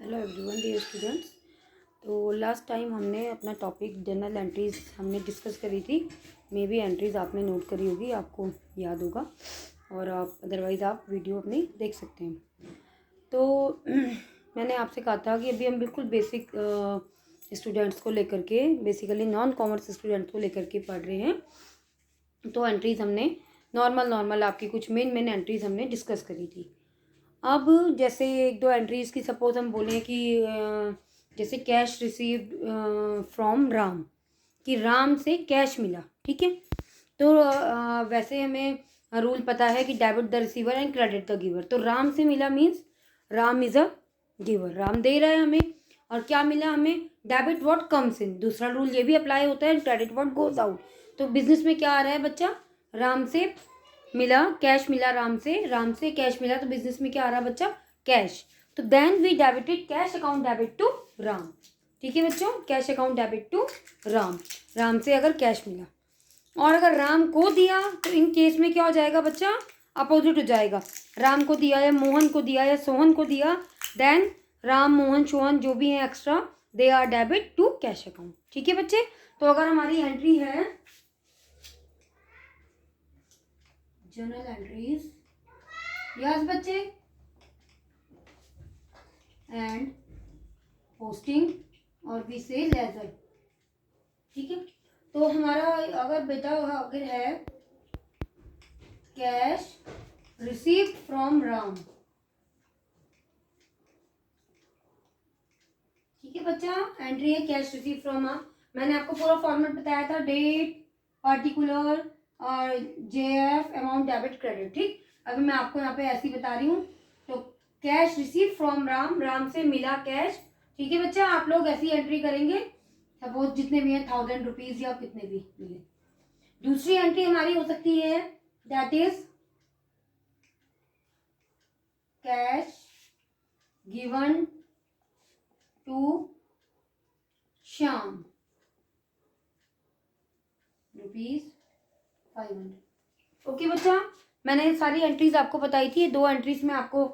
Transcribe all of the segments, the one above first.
Hello everyone dear students. तो last time हमने अपना टॉपिक जर्नल एंट्रीज हमने डिस्कस करी थी। मे बी एंट्रीज आपने नोट करी होगी, आपको याद होगा, और आप अदरवाइज़ आप वीडियो अपनी देख सकते हैं। तो मैंने आपसे कहा था कि अभी हम बिल्कुल बेसिक स्टूडेंट्स को लेकर के, बेसिकली नॉन कॉमर्स स्टूडेंट्स को लेकर के पढ़ रहे हैं। तो एंट्रीज़ हमने नॉर्मल आपकी कुछ मेन एंट्रीज़ हमने डिस्कस करी थी। अब जैसे एक दो एंट्रीज की सपोज हम बोलें कि जैसे कैश रिसीव्ड फ्रॉम राम, कि राम से कैश मिला, ठीक है। तो वैसे हमें रूल पता है कि debit the receiver and credit the giver. तो राम से मिला means Ram is a giver, Ram दे रहा है हमें, और क्या मिला हमें, डेबिट व्हाट कम्स इन। दूसरा रूल ये भी अप्लाई होता है, क्रेडिट व्हाट गोज आउट। तो बिजनेस में क्या आ रहा है बच्चा, राम से मिला कैश, मिला राम से कैश मिला, तो बिजनेस में क्या आ रहा है बच्चा, कैश। तो then we debited cash account debit to Ram, ठीक है बच्चों, cash account debit to Ram. Ram से अगर कैश मिला और अगर राम को दिया तो इन केस में क्या हो जाएगा बच्चा, अपोजिट हो जाएगा। राम को दिया या मोहन को दिया या सोहन को दिया, देन राम मोहन सोहन जो भी है extra, they are debit to cash account, ठीक है बच्चे। तो अगर हमारी एंट्री है जर्नल एंट्रीज, यस बच्चे, एंड पोस्टिंग और वी से लेजर, ठीक है। तो हमारा अगर बेटा अगर है कैश रिसीव्ड फ्रॉम राम, ठीक है बच्चा, एंट्री है कैश रिसीव फ्रॉम राम। मैंने आपको पूरा फॉर्मेट बताया था, डेट, पार्टिकुलर और जेएफ, अमाउंट, डेबिट, क्रेडिट, ठीक। अभी मैं आपको यहाँ पे ऐसे ही बता रही हूँ। तो cash receive from Ram, Ram से मिला कैश, ठीक है बच्चा। आप लोग ऐसी एंट्री करेंगे, सपोज जितने भी हैं 1000 रुपीज या कितने भी मिले। दूसरी एंट्री हमारी हो सकती है that is cash given to Shyam ₹500। Okay बच्चा, मैंने सारी एंट्रीज आपको बताई थी, दो एंट्रीज में आपको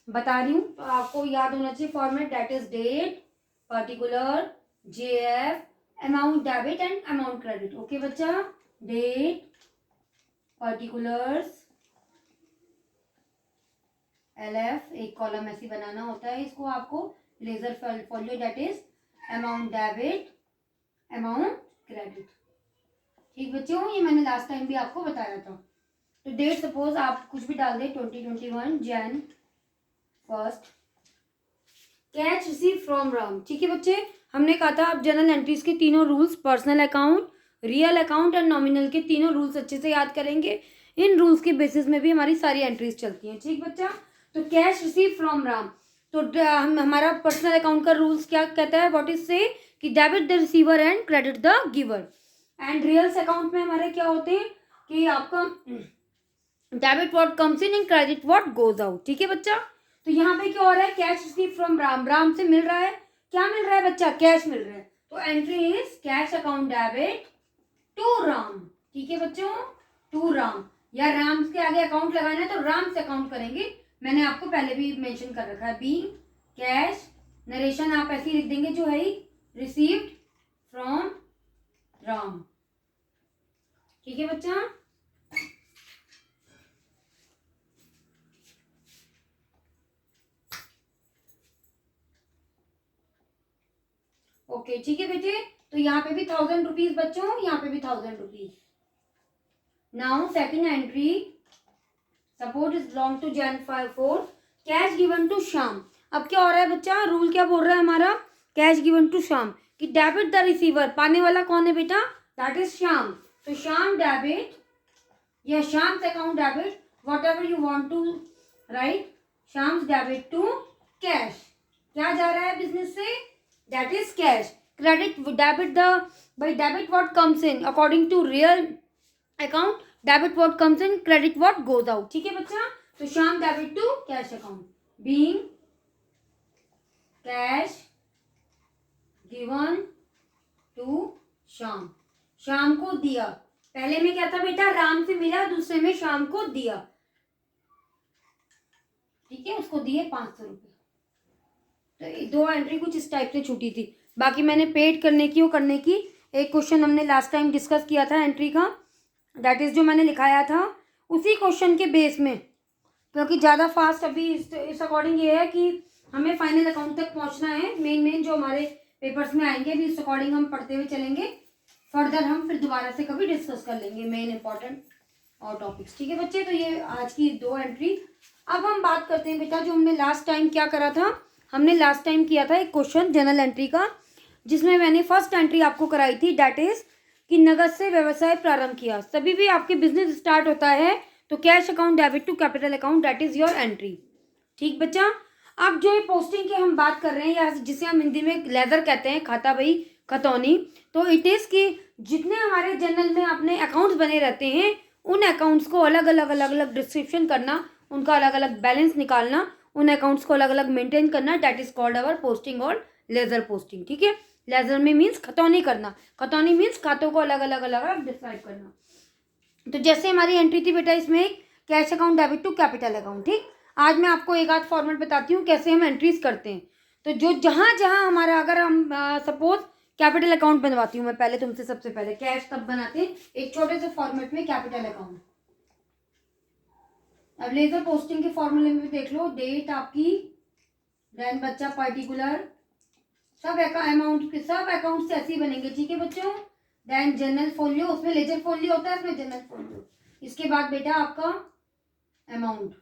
बता रही हूँ, तो आपको याद होना चाहिए format, that is date, particular, JF, amount debit and amount credit. Okay बच्चा, डेट, पार्टिकुलर्स, एलएफ, एक कॉलम ऐसी बनाना होता है इसको आपको, ledger folio, that is amount debit, amount credit, ठीक बच्चों। ये मैंने लास्ट टाइम भी आपको बताया था। तो डेट सपोज आप कुछ भी डाल दे, 2021 Jain 1, cash receive from Ram, ठीक है बच्चे। हमने कहा था आप जर्नल एंट्रीज के तीनों rules, personal account, real account and nominal के तीनों रूल्स अच्छे से याद करेंगे। इन रूल्स के बेसिस में भी हमारी सारी एंट्रीज चलती हैं, ठीक बच्चा। तो कैश रिसीव फ्रॉम राम, तो हमारा पर्सनल अकाउंट का रूल्स क्या कहता है, व्हाट इज से, कि debit the receiver and credit the giver. And reals account में हमारे क्या होते हैं कि आपका debit what comes in and credit what goes out, ठीक है बच्चा। तो यहाँ पे क्या हो रहा है, cash receive from Ram, Ram से मिल रहा है, क्या मिल रहा है बच्चा, कैश मिल रहा है। तो entry is cash account debit to Ram, ठीक है बच्चों, टू राम। या राम के आगे अकाउंट लगाना है तो राम से अकाउंट करेंगे, मैंने आपको पहले भी मेंशन कर रखा है। बी कैश, नरेशन आप ऐसे ही लिख देंगे जो है, रिसीव्ड फ्रॉम राम, ठीक है बच्चा। ओके ठीक है बेटे, तो यहाँ पे भी 1000 रुपीज बच्चों, यहाँ पे भी 1000 rupees. Now second entry, suppose is belong to जैन 4, कैश गिवन टू श्याम। अब क्या हो रहा है बच्चा, रूल क्या बोल रहा है हमारा, कैश गिवन टू श्याम, कि डेबिट द रिसीवर, पाने वाला कौन है बेटा, दैट इज श्याम। तो श्याम डेबिट या Shyam account debit, whatever you want to write, Shyam debit to cash, क्या जा रहा है बिजनेस से, that is cash. Credit debit the, by debit what comes in according to real account, debit what comes in, credit what goes out, ठीक है बच्चा। तो Shyam debit to cash account, being cash given to Shyam, Shyam को दिया। पहले में क्या था बेटा, राम से मिला, दूसरे में श्याम को दिया, ठीक है, उसको दिए 500 रुपए। तो 2 एंट्री कुछ इस टाइप से छूटी थी। बाकी मैंने पेड करने की और करने की एक क्वेश्चन हमने लास्ट टाइम डिस्कस किया था एंट्री का, दैट इज़ जो मैंने लिखाया था उसी क्वेश्चन के बेस में, क्योंकि ज़्यादा फास्ट अभी इस अकॉर्डिंग ये है कि हमें फाइनल अकाउंट तक पहुंचना है। मेन जो हमारे पेपर्स में आएंगे भी इस अकॉर्डिंग हम पढ़ते हुए चलेंगे। फर्दर हम फिर दोबारा से कभी डिस्कस कर लेंगे मेन इंपॉर्टेंट और टॉपिक्स। ठीक है बच्चे, तो ये आज की 2 एंट्री। अब हम बात करते हैं बेटा जो हमने लास्ट टाइम क्या करा था। हमने लास्ट टाइम किया था एक क्वेश्चन जनरल एंट्री का, जिसमें मैंने फर्स्ट एंट्री आपको कराई थी, दैट इज कि नगद से व्यवसाय प्रारंभ किया। तभी भी आपके बिजनेस स्टार्ट होता है तो cash account debit to capital account, that is your entry. ठीक बच्चा, अब जो ये पोस्टिंग की हम बात कर रहे हैं या जिसे हम हिंदी में लेजर कहते हैं, खाता बही खतौनी, तो इट इज कि जितने हमारे जनरल में अपने अकाउंट्स बने रहते हैं उन अकाउंट्स को अलग अलग डिस्क्रिप्शन करना, उनका अलग अलग बैलेंस निकालना, उन अकाउंट्स को अलग अलग मेंटेन करना, that is called our posting और लेजर पोस्टिंग। ठीक है, लेजर में मीन्स खतौनी करना, खतौनी मीन्स खातों को अलग अलग डिस्क्राइब करना। तो जैसे हमारी एंट्री थी बेटा इसमें cash account debit to capital account. ठीक, आज मैं आपको एक आध फॉर्मेट बताती हूँ कैसे हम एंट्रीज करते हैं। तो जो जहाँ हमारा, अगर हम सपोज कैपिटल अकाउंट बनवाती हूँ मैं पहले तुमसे, सबसे पहले कैश तब बनाते हैं एक छोटे से फॉर्मेट में कैपिटल अकाउंट। अब लेजर पोस्टिंग के फॉर्मूले में देख लो, डेट आपकी, देन बच्चा पर्टिकुलर, सब अमाउंट के सब अकाउंट ऐसे ही बनेंगे। ठीक है बच्चों, देन जनरल फोलियो, उसमें लेजर फोलियो होता है, इसमें जनरल फोलियो। इसके बाद बेटा आपका amount,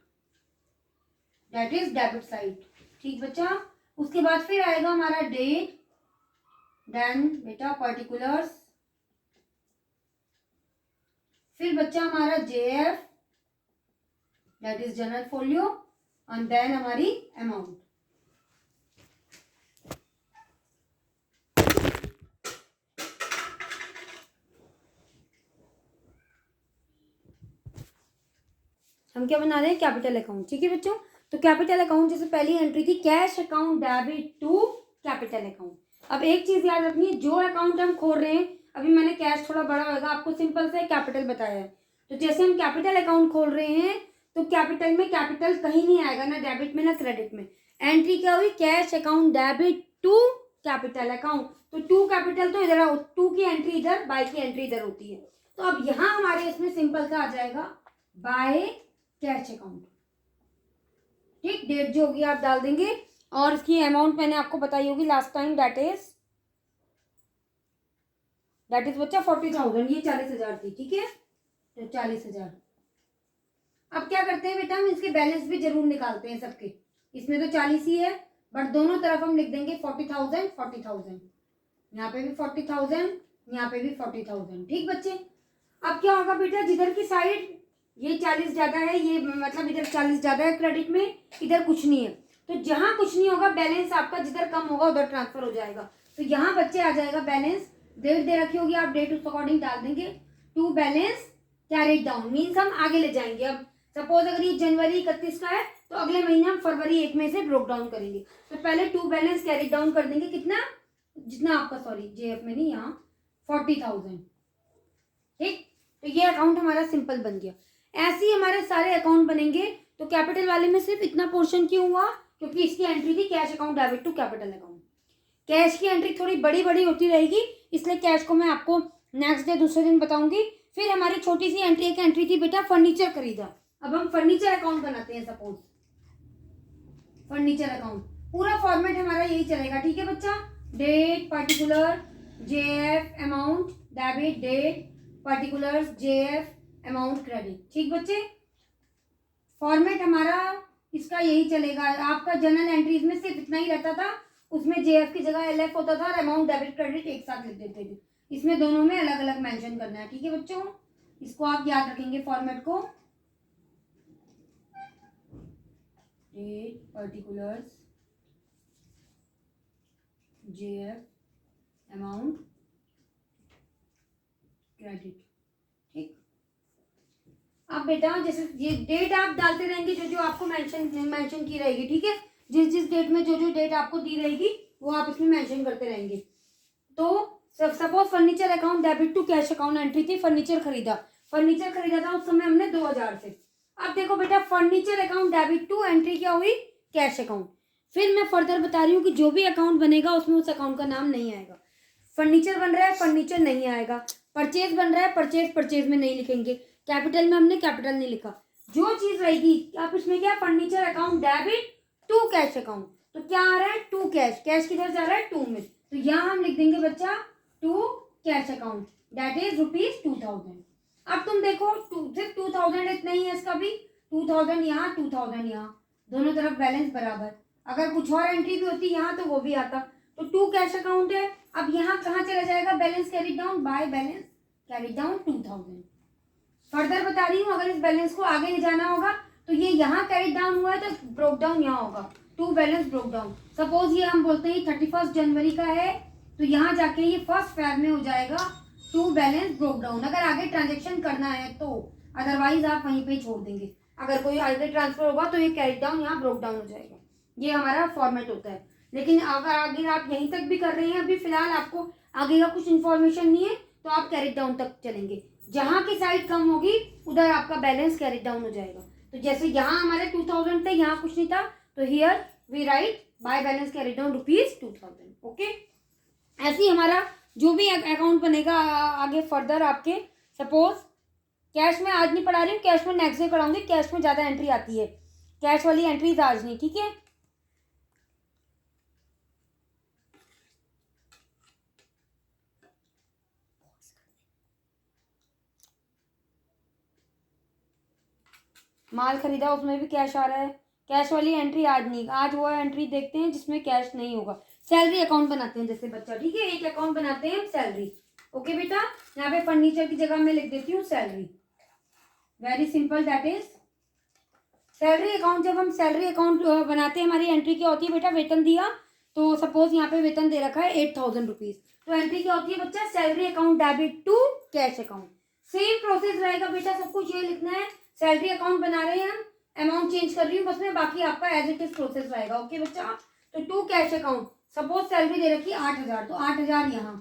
that is debit side. ठीक बच्चा, उसके बाद फिर आएगा हमारा डेट, देन बेटा पर्टिकुलर्स, फिर बच्चा हमारा JF, that is journal folio, and then हमारी अमाउंट। हम क्या बना रहे हैं, कैपिटल अकाउंट। ठीक है बच्चों, तो कैपिटल अकाउंट जैसे पहली एंट्री थी cash account debit to capital account. अब एक चीज याद रखनी है, जो अकाउंट हम खोल रहे हैं, अभी मैंने कैश थोड़ा बड़ा होगा, आपको सिंपल से कैपिटल बताया है। तो जैसे हम कैपिटल अकाउंट खोल रहे हैं तो कैपिटल में कैपिटल कहीं नहीं आएगा, ना डेबिट में ना क्रेडिट में। एंट्री क्या हुई, cash account debit to capital account. तो टू कैपिटल तो इधर, टू की एंट्री इधर, बाय की एंट्री इधर होती है। तो अब यहाँ हमारे इसमें सिंपल सा आ जाएगा बाय कैश अकाउंट। ठीक, डेट जो होगी आप डाल देंगे, और इसकी अमाउंट मैंने आपको बताई होगी लास्ट टाइम, दैट इज बच्चा 40,000, ये 40,000 थी। ठीक है, तो 40,000। अब क्या करते हैं बेटा, हम इसके बैलेंस भी जरूर निकालते हैं सबके। इसमें तो 40 ही है, बट दोनों तरफ हम लिख देंगे 40,000 40,000, यहाँ पे भी 40,000, यहाँ पे भी 40,000। ठीक बच्चे, अब क्या होगा बेटा, जिधर की साइड ये 40 ज्यादा है, ये मतलब इधर 40 ज्यादा है क्रेडिट में, इधर कुछ नहीं है, तो जहां कुछ नहीं होगा बैलेंस आपका जिधर कम होगा उधर ट्रांसफर हो जाएगा। तो यहाँ बच्चे आ जाएगा बैलेंस, डेट दे रखी होगी, आप डेट उस अकॉर्डिंग डाल देंगे। To balance carried down means हम आगे ले जाएंगे। अब सपोज अगर ये जनवरी 31 का है तो अगले महीने हम फरवरी 1 में से ब्रोक डाउन करेंगे। तो पहले टू बैलेंस कैरिड डाउन कर देंगे, कितना, जितना आपका, सॉरी जेएफ में नहीं, यहाँ 40,000। ठीक, तो ये अकाउंट हमारा सिंपल बन गया। ऐसे ही हमारे सारे अकाउंट बनेंगे। तो कैपिटल वाले में सिर्फ इतना पोर्शन क्यों हुआ, क्योंकि इसकी एंट्री थी cash account debit to capital account. Cash की एंट्री थोड़ी बड़ी बड़ी होती रहेगी, इसलिए कैश को मैं आपको नेक्स्ट डे दूसरे दिन बताऊंगी। फिर हमारी छोटी सी एंट्री, एक एंट्री थी बेटा फर्नीचर खरीदा। अब हम फर्नीचर अकाउंट बनाते हैं, सपोज फर्नीचर अकाउंट, पूरा फॉर्मेट हमारा यही चलेगा। ठीक है बच्चा, date particular JF amount debit, date particulars JF amount credit. ठीक बच्चे, फॉर्मेट हमारा इसका यही चलेगा। आपका जनरल एंट्रीज में सिर्फ इतना ही रहता था, उसमें जेएफ की जगह एलएफ होता था और अमाउंट डेबिट क्रेडिट एक साथ लिख देते थे। इसमें दोनों में अलग अलग मेंशन करना है। ठीक है बच्चों, इसको आप याद रखेंगे फॉर्मेट को, date particulars JF amount credit. ठीक, अब बेटा जैसे ये डेट आप डालते रहेंगे, जो जो आपको मेंशन की रहेगी। ठीक है, जिस डेट में जो डेट आपको दी रहेगी वो आप इसमें मेंशन करते रहेंगे। तो suppose furniture account debit to cash account entry थी, फर्नीचर खरीदा था उस समय हमने 2000 से। अब देखो बेटा, furniture account debit to entry क्या हुई, कैश अकाउंट। फिर मैं फर्दर बता रही हूँ कि जो भी अकाउंट बनेगा उसमें उस अकाउंट का नाम नहीं आएगा। फर्नीचर बन रहा है, फर्नीचर नहीं आएगा। परचेज बन रहा है, परचेज परचेज में नहीं लिखेंगे। कैपिटल में हमने कैपिटल नहीं लिखा। जो चीज रहेगी आप इसमें क्या, furniture account debit to cash account, तो क्या आ रहा है, टू कैश। कैश किधर जा रहा है, टू में, तो यहाँ हम लिख देंगे बच्चा to cash account, that is ₹2000। अब तुम देखो सिर्फ 2000 इतना ही है, इसका भी 2000 यहाँ 2000 यहाँ, दोनों तरफ बैलेंस बराबर। अगर कुछ और एंट्री भी होती यहाँ तो वो भी आता। तो टू कैश अकाउंट है। अब यहाँ कहाँ चला जाएगा, balance carry down, bye balance carry down 2000। Further बता रही हूँ, अगर इस बैलेंस को आगे ले जाना होगा तो ये यहाँ कैरी डाउन हुआ है तो ब्रोक डाउन यहाँ होगा, to balance broke down. Suppose ये हम बोलते हैं 31 जनवरी का है, तो यहाँ जाके ये 1 फेब में हो जाएगा टू बैलेंस ब्रोक डाउन, अगर आगे ट्रांजेक्शन करना है तो। अदरवाइज आप वहीं पे छोड़ देंगे। अगर कोई आगे ट्रांसफर होगा तो ये कैरी डाउन यहाँ ब्रोक डाउन हो जाएगा। ये हमारा फॉर्मेट होता है। लेकिन अगर आगे आप यहीं तक भी कर रहे हैं, अभी फिलहाल आपको आगे का कुछ इन्फॉर्मेशन नहीं है, तो आप कैरी डाउन तक चलेंगे। जहाँ की साइड कम होगी उधर आपका बैलेंस कैरी डाउन हो जाएगा। तो जैसे यहाँ हमारे 2000 थे, यहाँ कुछ नहीं था, तो here we write by balance carry down ₹2000। Okay, ऐसे ही हमारा जो भी अकाउंट बनेगा आगे फर्दर आपके, सपोज कैश में आज नहीं पढ़ा रही हूँ, कैश में नेक्स्ट डे पढ़ाऊंगी। कैश में ज़्यादा एंट्री आती है, कैश वाली एंट्रीज आज नहीं, ठीक है। माल खरीदा उसमें भी कैश आ रहा है, कैश वाली एंट्री आज नहीं। आज वो एंट्री देखते हैं जिसमें कैश नहीं होगा। सैलरी अकाउंट बनाते हैं जैसे बच्चा, ठीक है, एक अकाउंट बनाते हैं हम सैलरी। ओके बेटा, यहाँ पे फर्नीचर की जगह मैं लिख देती हूँ salary, very simple, that is salary account. जब हम सैलरी अकाउंट बनाते हैं, हमारी एंट्री क्या होती है बेटा, वेतन दिया, तो सपोज यहाँ पे वेतन दे रखा है ₹8000, तो एंट्री क्या होती है बच्चा, salary account debit to cash account. Same process रहेगा बेटा, सब कुछ ये लिखना है। सैलरी अकाउंट बना रहे हैं हम, अमाउंट चेंज कर रही हूँ बस में, बाकी आपका एज इट इज प्रोसेस रहेगा। ओके बच्चा, तो to cash account, suppose salary दे रखी 8000, तो 8000 यहाँ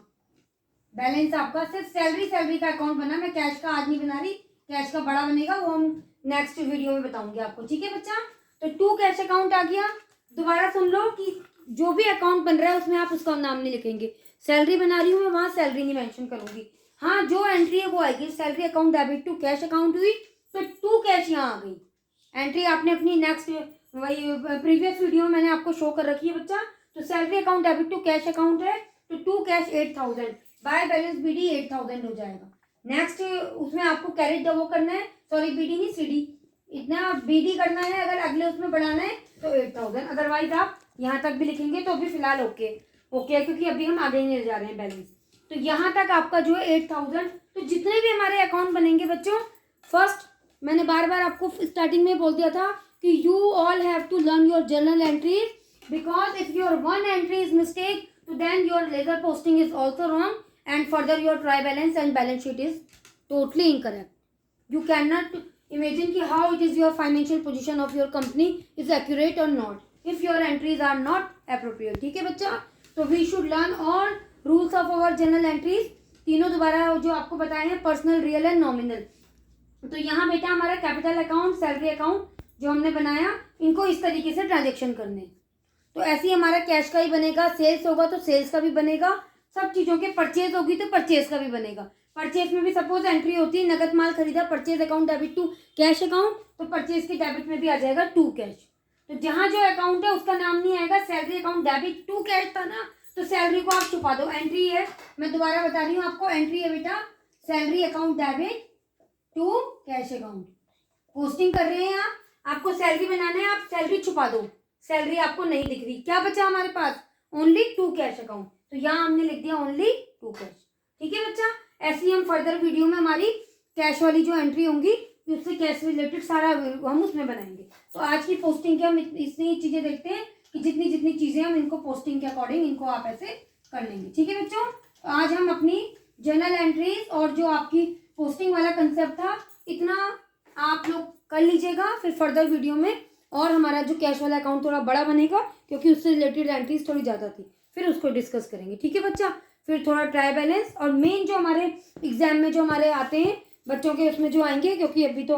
बैलेंस आपका। सिर्फ सैलरी का अकाउंट बना, मैं कैश का आज नहीं बना रही, कैश का बड़ा बनेगा, वो हम नेक्स्ट वीडियो में बताऊंगी आपको, ठीक है बच्चा। तो टू कैश अकाउंट आ गया। दोबारा सुन लो कि जो भी अकाउंट बन रहा है उसमें आप उसका नाम नहीं लिखेंगे। सैलरी बना रही हूँ मैं, वहाँ सैलरी नहीं मेंशन करूंगी। हाँ, जो एंट्री है वो आएगी, salary account debit to cash account हुई, तो टू कैश यहाँ आ गई एंट्री। आपने अपनी नेक्स्ट वही प्रीवियस वीडियो में मैंने आपको शो कर रखी है बच्चा। तो salary account debit to cash account है, तो to cash 8000, by balance BD 8000 हो जाएगा। नेक्स्ट उसमें आपको कैरेट वो करना है, सॉरी बीडी नहीं सीडी, इतना बीडी करना है। अगर अगले उसमें बढ़ाना है तो 8000, अदरवाइज आप यहाँ तक भी लिखेंगे तो अभी फिलहाल ओके, क्योंकि अभी हम आगे नहीं ले जा रहे हैं बैलेंस। तो यहाँ तक आपका जो है 8000। तो जितने भी हमारे अकाउंट बनेंगे बच्चों, फर्स्ट मैंने बार बार आपको स्टार्टिंग में बोल दिया था कि you all have to learn your journal entries, because if your one entry is mistake तो then your ledger posting is also wrong, and further your trial balance and balance sheet is totally incorrect. You cannot imagine ki how it is your financial position of your company is accurate or not if your entries are not appropriate. ठीक है बच्चा, तो we should learn all rules of our journal entries, तीनों दोबारा जो आपको बताए हैं, पर्सनल, रियल एंड नॉमिनल। तो यहाँ बेटा हमारा कैपिटल अकाउंट, सैलरी अकाउंट जो हमने बनाया, इनको इस तरीके से ट्रांजेक्शन करने। तो ऐसे ही हमारा कैश का ही बनेगा, सेल्स होगा तो सेल्स का भी बनेगा, सब चीज़ों के परचेज होगी तो परचेज का भी बनेगा। परचेज में भी सपोज एंट्री होती है, नगद माल खरीदा, purchase account debit to cash account, तो परचेज के डेबिट में भी आ जाएगा टू कैश। तो जहाँ जो अकाउंट है उसका नाम नहीं आएगा, salary account debit to cash था ना, तो सैलरी को आप छुपा दो। एंट्री है, मैं दोबारा बता रही हूँ आपको, एंट्री है बेटा salary account debit to cash account. Posting कर रहे हैं आप, आपको सैलरी बनाना है, आप सैलरी छुपा दो, सैलरी आपको नहीं दिख रही। क्या बचा हमारे पास, ओनली टू कैश अकाउंट, तो यहाँ हमने लिख दिया ओनली टू कैश। ठीक है बच्चा, ऐसे ही हम फर्दर वीडियो में हमारी कैश वाली जो एंट्री होंगी उससे कैश रिलेटेड सारा हम उसमें बनाएंगे। तो आज की पोस्टिंग के हम इतनी चीज़ें देखते हैं कि जितनी जितनी चीज़ें हम इनको पोस्टिंग के अकॉर्डिंग इनको आप ऐसे कर लेंगे। ठीक है बच्चों, तो आज हम अपनी जर्नल एंट्रीज और जो आपकी पोस्टिंग वाला कंसेप्ट था इतना आप लोग कर लीजिएगा। फिर फर्दर वीडियो में और हमारा जो कैश वाला अकाउंट थोड़ा बड़ा बनेगा क्योंकि उससे रिलेटेड एंट्रीज थोड़ी ज़्यादा थी, फिर उसको डिस्कस करेंगे। ठीक है बच्चा, फिर थोड़ा ट्राई बैलेंस और मेन जो हमारे एग्जाम में जो हमारे आते हैं बच्चों के उसमें जो आएंगे, क्योंकि अभी तो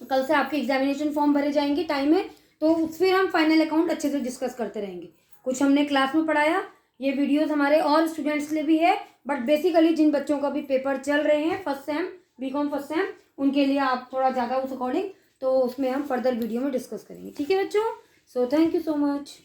कल से आपके एग्जामिनेशन फॉर्म भरे जाएंगे, टाइम है, तो फिर हम फाइनल अकाउंट अच्छे से डिस्कस करते रहेंगे। कुछ हमने क्लास में पढ़ाया, ये वीडियोस हमारे और स्टूडेंट्स के लिए भी है, बट बेसिकली जिन बच्चों का भी पेपर चल रहे हैं first sem, BCom first sem, उनके लिए आप थोड़ा ज़्यादा उस अकॉर्डिंग, तो उसमें हम फर्दर वीडियो में डिस्कस करेंगे। ठीक है बच्चों, so thank you so much.